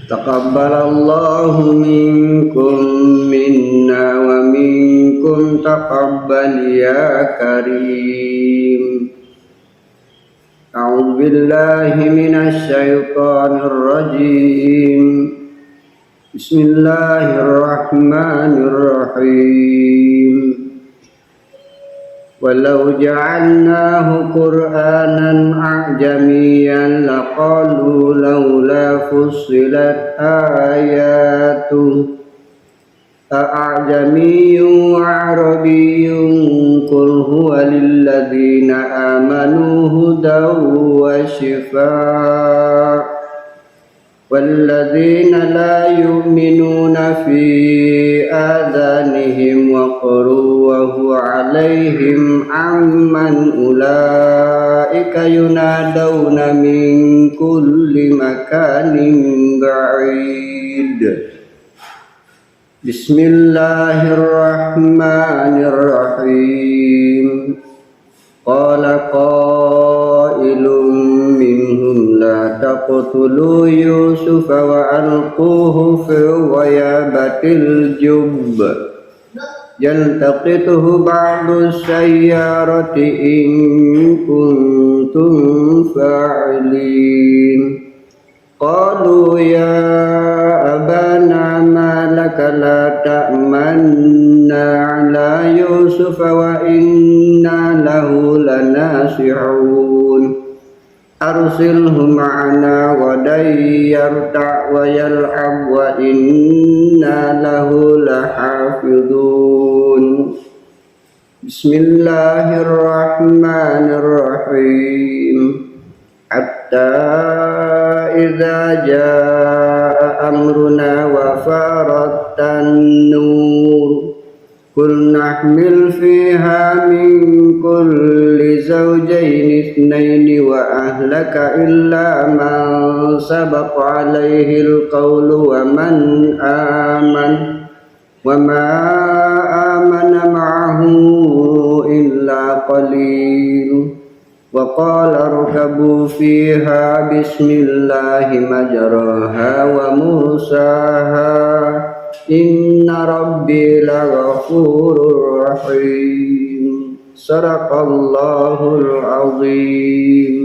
تقبل الله منكم منا ومنكم تقبل يا كريم. أعوذ بالله من الشيطان الرجيم. بسم الله الرحمن الرحيم. ولو جعلناه قرآنا أعجميا لقالوا لولا فصلت آياته أأعجمي وعربي قل هو للذين آمنوا هدى وشفاء والذين لا يؤمنون في آذانهم وقر وهو عليهم عمى أولئك ينادون من كل مكان بعيد. بسم الله الرحمن الرحيم. قال قائل منهم لا تقتلوا يوسف وألقوه في غيابة الجب يلتقطه بعض السيارة إن كنتم فاعلين. قالوا يا أبانا ما لك لا تأمنا على يوسف وإنا له لناصحون أرسله معنا غدا يرتع ويلعب وإنا له لحافظون. بسم الله الرحمن الرحيم. حتى إذا جاء أمرنا وفارت النور قل نحمل فيها من كل زوجين اثنين وأهلك إلا من سبق عليه القول وما آمن معه إلا قليل. وقال اركبوا فيها بسم الله مجراها ومرساها إن ربي لغفور رحيم. صدق الله العظيم.